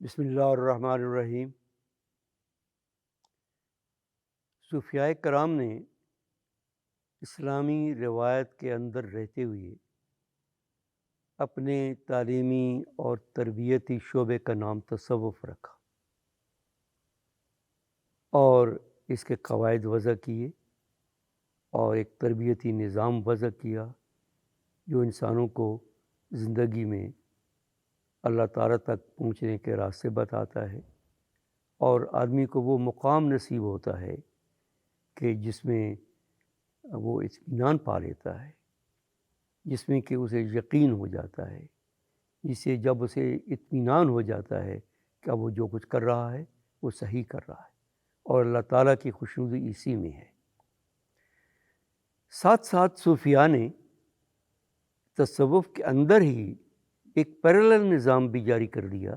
بسم اللہ الرحمن الرحیم۔ صوفیاء کرام نے اسلامی روایت کے اندر رہتے ہوئے اپنے تعلیمی اور تربیتی شعبے کا نام تصوف رکھا اور اس کے قواعد وضع کیے اور ایک تربیتی نظام وضع کیا جو انسانوں کو زندگی میں اللہ تعالیٰ تک پہنچنے کے راستے بتاتا ہے، اور آدمی کو وہ مقام نصیب ہوتا ہے کہ جس میں وہ اطمینان پا لیتا ہے، جس میں کہ اسے یقین ہو جاتا ہے، جسے جب اسے اطمینان ہو جاتا ہے کہ اب وہ جو کچھ کر رہا ہے وہ صحیح کر رہا ہے اور اللہ تعالیٰ کی خوشنودی اسی میں ہے۔ ساتھ ساتھ صوفیاء نے تصوف کے اندر ہی ایک پیرلل نظام بھی جاری کر دیا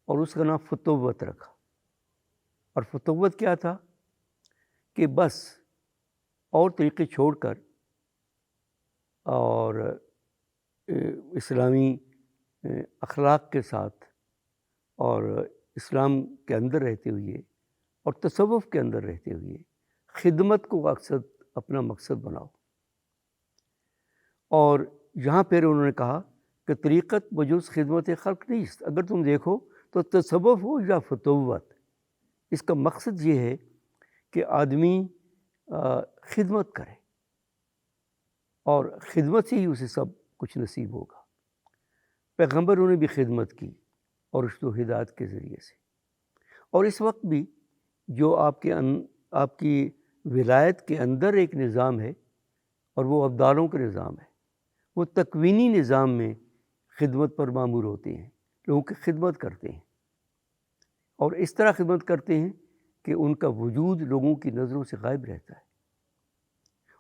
اور اس کا نام فتوت رکھا۔ اور فتوت کیا تھا کہ بس اور طریقے چھوڑ کر اور اسلامی اخلاق کے ساتھ اور اسلام کے اندر رہتے ہوئے اور تصوف کے اندر رہتے ہوئے خدمت کو اپنا مقصد بناؤ۔ اور یہاں پھر انہوں نے کہا کہ طریقت بجز خدمت خلق نہیں، اگر تم دیکھو تو تصوف ہو یا فتوت، اس کا مقصد یہ ہے کہ آدمی خدمت کرے اور خدمت سے ہی اسے سب کچھ نصیب ہوگا۔ پیغمبروں نے بھی خدمت کی اور رشد و ہدایت کے ذریعے سے، اور اس وقت بھی جو آپ کی ولایت کے اندر ایک نظام ہے اور وہ ابدالوں کا نظام ہے، وہ تکوینی نظام میں خدمت پر مامور ہوتے ہیں، لوگوں کی خدمت کرتے ہیں اور اس طرح خدمت کرتے ہیں کہ ان کا وجود لوگوں کی نظروں سے غائب رہتا ہے۔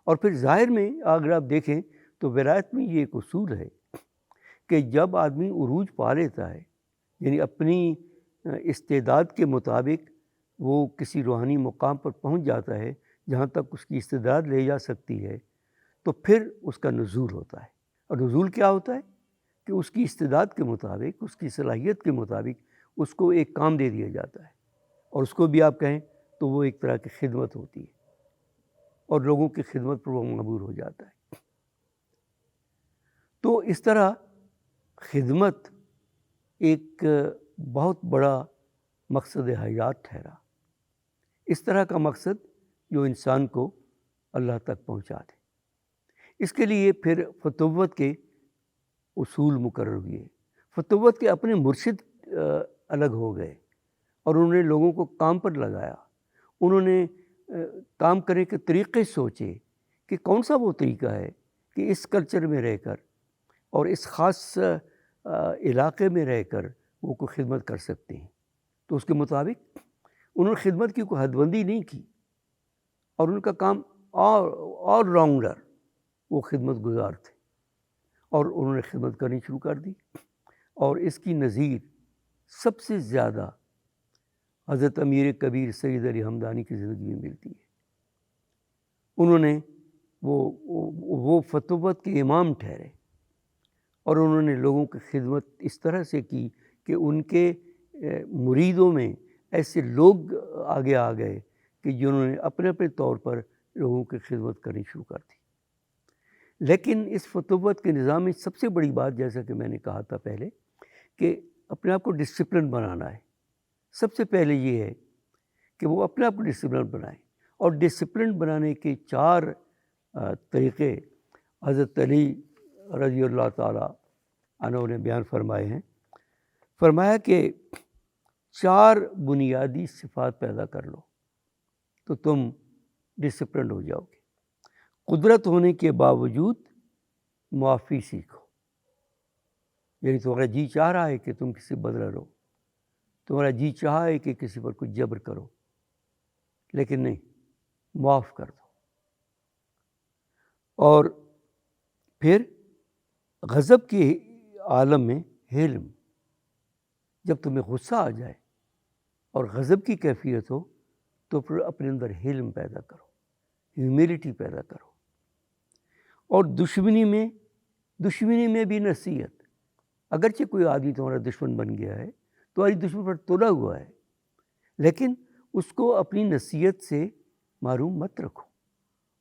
اور پھر ظاہر میں اگر آپ دیکھیں تو ولایت میں یہ ایک اصول ہے کہ جب آدمی عروج پا لیتا ہے، یعنی اپنی استعداد کے مطابق وہ کسی روحانی مقام پر پہنچ جاتا ہے جہاں تک اس کی استعداد لے جا سکتی ہے، تو پھر اس کا نزول ہوتا ہے۔ اور نزول کیا ہوتا ہے کہ اس کی استعداد کے مطابق، اس کی صلاحیت کے مطابق اس کو ایک کام دے دیا جاتا ہے، اور اس کو بھی آپ کہیں تو وہ ایک طرح کی خدمت ہوتی ہے اور لوگوں کی خدمت پر وہ مامور ہو جاتا ہے۔ تو اس طرح خدمت ایک بہت بڑا مقصد حیات ٹھہرا، اس طرح کا مقصد جو انسان کو اللہ تک پہنچا دے۔ اس کے لیے پھر فتوت کے اصول مقرر ہوئے۔ فتوت کے اپنے مرشد الگ ہو گئے اور انہوں نے لوگوں کو کام پر لگایا، انہوں نے کام کرنے کے طریقے سوچے کہ کون سا وہ طریقہ ہے کہ اس کلچر میں رہ کر اور اس خاص علاقے میں رہ کر وہ کوئی خدمت کر سکتے ہیں۔ تو اس کے مطابق انہوں نے خدمت کی کوئی حد بندی نہیں کی، اور ان کا کام آل راؤنڈر وہ خدمت گزار تھے، اور انہوں نے خدمت کرنی شروع کر دی۔ اور اس کی نظیر سب سے زیادہ حضرت امیر کبیر سید علی ہمدانی کی زندگی میں ملتی ہے۔ انہوں نے وہ فتوت کے امام ٹھہرے اور انہوں نے لوگوں کی خدمت اس طرح سے کی کہ ان کے مریدوں میں ایسے لوگ آگے آ گئے کہ جنہوں نے اپنے اپنے طور پر لوگوں کی خدمت کرنی شروع کر دی۔ لیکن اس فتوت کے نظام میں سب سے بڑی بات، جیسا کہ میں نے کہا تھا پہلے، کہ اپنے آپ کو ڈسپلن بنانا ہے۔ سب سے پہلے یہ ہے کہ وہ اپنے آپ کو ڈسپلن بنائیں، اور ڈسپلن بنانے کے 4 طریقے حضرت علی رضی اللہ تعالیٰ عنہ نے بیان فرمائے ہیں۔ فرمایا کہ 4 بنیادی صفات پیدا کر لو تو تم ڈسپلن ہو جاؤ گے۔ قدرت ہونے کے باوجود معافی سیکھو، یعنی تمہارا جی چاہ رہا ہے کہ تم کسی بدلہ لو، تمہارا جی چاہا ہے کہ کسی پر کچھ جبر کرو، لیکن نہیں، معاف کر دو۔ اور پھر غضب کے عالم میں حلم، جب تمہیں غصہ آ جائے اور غضب کی کیفیت ہو تو پھر اپنے اندر حلم پیدا کرو، ہیوملٹی پیدا کرو۔ اور دشمنی میں بھی نصیحت، اگرچہ کوئی آدمی تمہارا دشمن بن گیا ہے تمہاری دشمن پر تلا ہوا ہے، لیکن اس کو اپنی نصیحت سے محروم مت رکھو،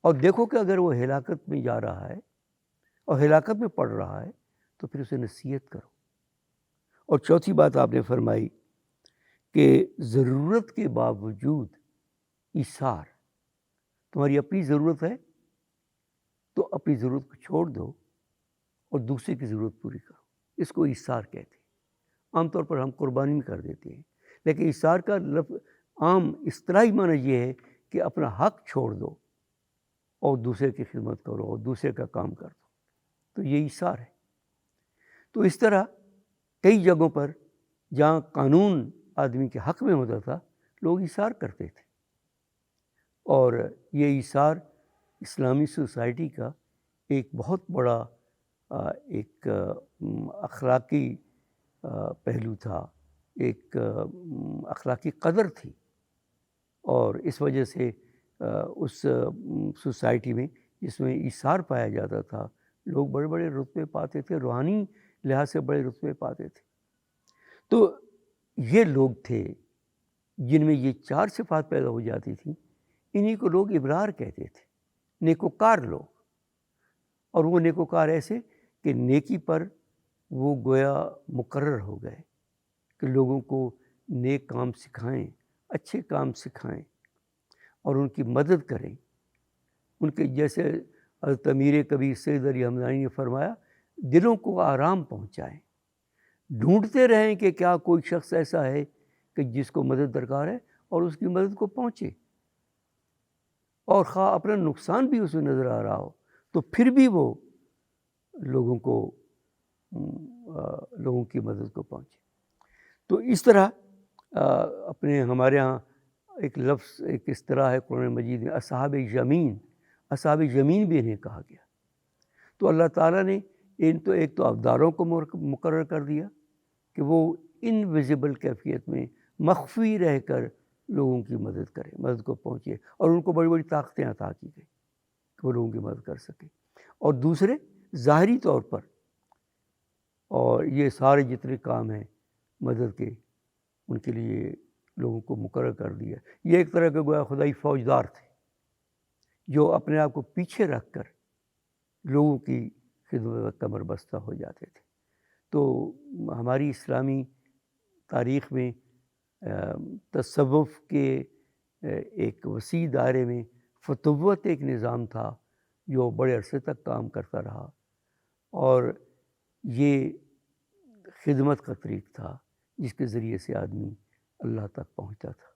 اور دیکھو کہ اگر وہ ہلاکت میں جا رہا ہے اور ہلاکت میں پڑ رہا ہے تو پھر اسے نصیحت کرو۔ اور چوتھی بات آپ نے فرمائی کہ ضرورت کے باوجود ایثار، تمہاری اپنی ضرورت ہے تو اپنی ضرورت کو چھوڑ دو اور دوسرے کی ضرورت پوری کرو، اس کو ایثار کہتے ہیں۔ عام طور پر ہم قربانی میں کر دیتے ہیں، لیکن ایثار کا لفظ عام اصطلاحی معنی یہ ہے کہ اپنا حق چھوڑ دو اور دوسرے کی خدمت کرو اور دوسرے کا کام کر دو، تو یہ ایثار ہے۔ تو اس طرح کئی جگہوں پر جہاں قانون آدمی کے حق میں ہوتا تھا لوگ ایثار کرتے تھے، اور یہ ایثار اسلامی سوسائٹی کا ایک بہت بڑا ایک اخلاقی پہلو تھا، ایک اخلاقی قدر تھی، اور اس وجہ سے اس سوسائٹی میں جس میں ایثار پایا جاتا تھا لوگ بڑے بڑے رتبے پاتے تھے، روحانی لحاظ سے بڑے رتبے پاتے تھے۔ تو یہ لوگ تھے جن میں یہ 4 صفات پیدا ہو جاتی تھیں، انہی کو لوگ ابرار کہتے تھے، نیکوکار لوگ۔ اور وہ نیکوکار ایسے کہ نیکی پر وہ گویا مقرر ہو گئے کہ لوگوں کو نیک کام سکھائیں، اچھے کام سکھائیں اور ان کی مدد کریں۔ ان کے جیسے حضرت امیر کبیر سید علی ہمدانی نے فرمایا، دلوں کو آرام پہنچائیں، ڈھونڈتے رہیں کہ کیا کوئی شخص ایسا ہے کہ جس کو مدد درکار ہے اور اس کی مدد کو پہنچے، اور خواہ اپنا نقصان بھی اسے نظر آ رہا ہو تو پھر بھی وہ لوگوں کی مدد کو پہنچے۔ تو اس طرح اپنے ہمارے ہاں ایک لفظ، ایک اصطلاح ہے قرآن مجید میں، اصحاب یمین، اصحاب یمین بھی انہیں کہا گیا۔ تو اللہ تعالیٰ نے ایک تو ابداروں کو مقرر کر دیا کہ وہ انویزیبل کیفیت میں مخفی رہ کر لوگوں کی مدد کرے، مدد کو پہنچے، اور ان کو بڑی بڑی طاقتیں عطا کی گئی کہ وہ لوگوں کی مدد کر سکے۔ اور دوسرے ظاہری طور پر، اور یہ سارے جتنے کام ہیں مدد کے، ان کے لیے لوگوں کو مقرر کر دیا۔ یہ ایک طرح کے گویا خدائی فوجدار تھے جو اپنے آپ کو پیچھے رکھ کر لوگوں کی خدمت میں کمر بستہ ہو جاتے تھے۔ تو ہماری اسلامی تاریخ میں تصوف کے ایک وسیع دائرے میں فتوت ایک نظام تھا جو بڑے عرصے تک کام کرتا رہا، اور یہ خدمت کا طریق تھا جس کے ذریعے سے آدمی اللہ تک پہنچتا تھا۔